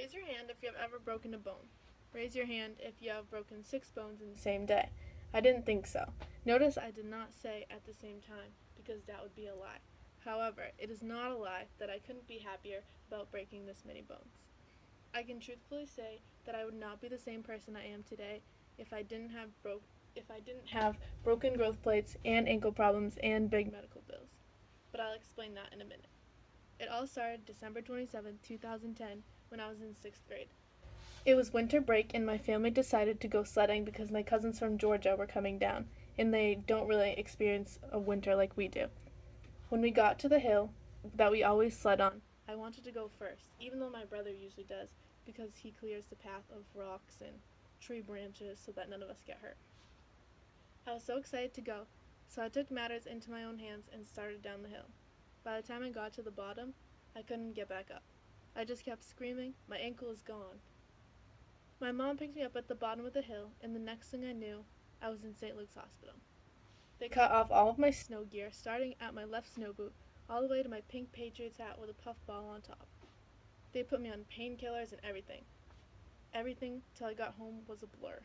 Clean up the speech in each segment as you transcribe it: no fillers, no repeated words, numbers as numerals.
Raise your hand if you have ever broken a bone. Raise your hand if you have broken 6 bones in the same day. I didn't think so. Notice I did not say at the same time, because that would be a lie. However, it is not a lie that I couldn't be happier about breaking this many bones. I can truthfully say that I would not be the same person I am today if I didn't have broken growth plates and ankle problems and big medical bills. But I'll explain that in a minute. It all started December 27, 2010, when I was in 6th grade. It was winter break and my family decided to go sledding because my cousins from Georgia were coming down, and they don't really experience a winter like we do. When we got to the hill that we always sled on, I wanted to go first, even though my brother usually does, because he clears the path of rocks and tree branches so that none of us get hurt. I was so excited to go, so I took matters into my own hands and started down the hill. By the time I got to the bottom, I couldn't get back up. I just kept screaming, "My ankle is gone." My mom picked me up at the bottom of the hill, and the next thing I knew, I was in St. Luke's Hospital. They cut off all of my snow gear, starting at my left snow boot, all the way to my pink Patriots hat with a puff ball on top. They put me on painkillers and everything. Everything till I got home was a blur.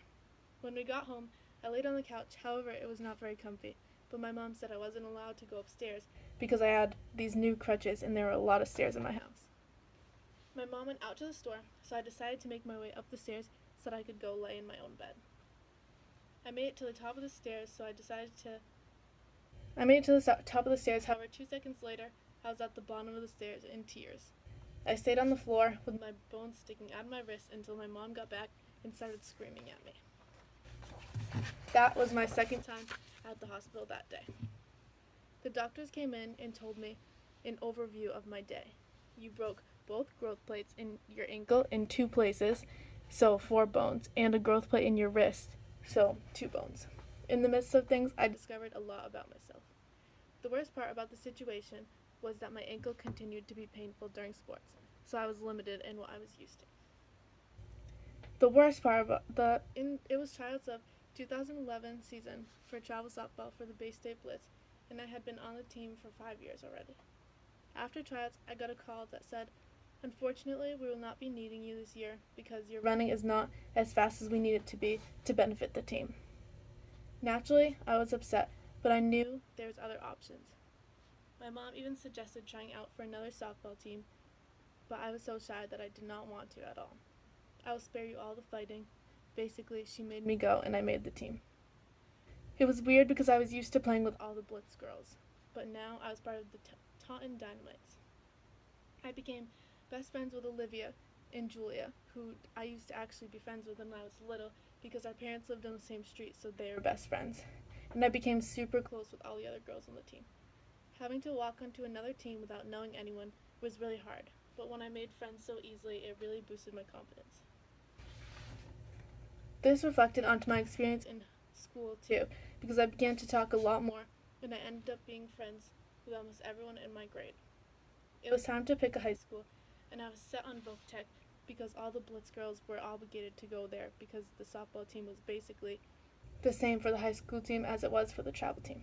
When we got home, I laid on the couch, however, it was not very comfy, but my mom said I wasn't allowed to go upstairs because I had these new crutches and there were a lot of stairs in my house. My mom went out to the store, so I decided to make my way up the stairs so that I could go lay in my own bed. I made it to the top of the stairs, however, 2 seconds later, I was at the bottom of the stairs in tears. I stayed on the floor with my bones sticking out of my wrist until my mom got back and started screaming at me. That was my second time at the hospital that day. The doctors came in and told me an overview of my day. You broke both growth plates in your ankle in 2 places, so 4 bones, and a growth plate in your wrist, so 2 bones. In the midst of things, I discovered a lot about myself. The worst part about the situation was that my ankle continued to be painful during sports, so I was limited in what I was used to. The worst part about it was tryouts of 2011 season for travel softball for the Bay State Blitz, and I had been on the team for 5 years already. After tryouts, I got a call that said, "Unfortunately, we will not be needing you this year because your running is not as fast as we need it to be to benefit the team." Naturally, I was upset, but I knew there was other options. My mom even suggested trying out for another softball team, but I was so shy that I did not want to at all. "I will spare you all the fighting." Basically, she made me go, and I made the team. It was weird because I was used to playing with all the Blitz girls, but now I was part of the Taunton Dynamites. I became best friends with Olivia and Julia, who I used to actually be friends with when I was little because our parents lived on the same street, so they were best friends. And I became super close with all the other girls on the team. Having to walk onto another team without knowing anyone was really hard, but when I made friends so easily, it really boosted my confidence. This reflected onto my experience in school too, because I began to talk a lot more, and I ended up being friends with almost everyone in my grade. It was time to pick a high school, and I was set on Voc Tech because all the Blitz girls were obligated to go there because the softball team was basically the same for the high school team as it was for the travel team.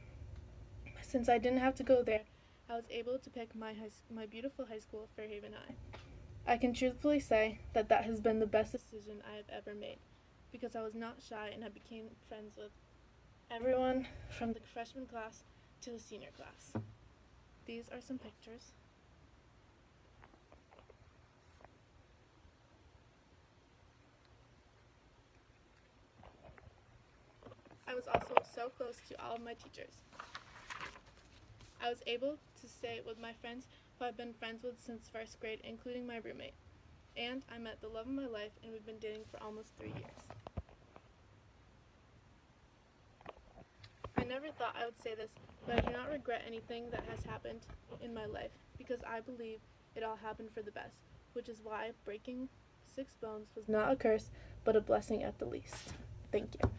Since I didn't have to go there, I was able to pick my beautiful high school, Fairhaven High. I can truthfully say that has been the best decision I have ever made, because I was not shy and I became friends with everyone from the freshman class to the senior class. These are some pictures. I was also so close to all of my teachers. I was able to stay with my friends who I've been friends with since 1st grade, including my roommate. And I met the love of my life, and we've been dating for almost 3 years. I never thought I would say this, but I do not regret anything that has happened in my life because I believe it all happened for the best, which is why breaking 6 bones was not a curse, but a blessing at the least. Thank you.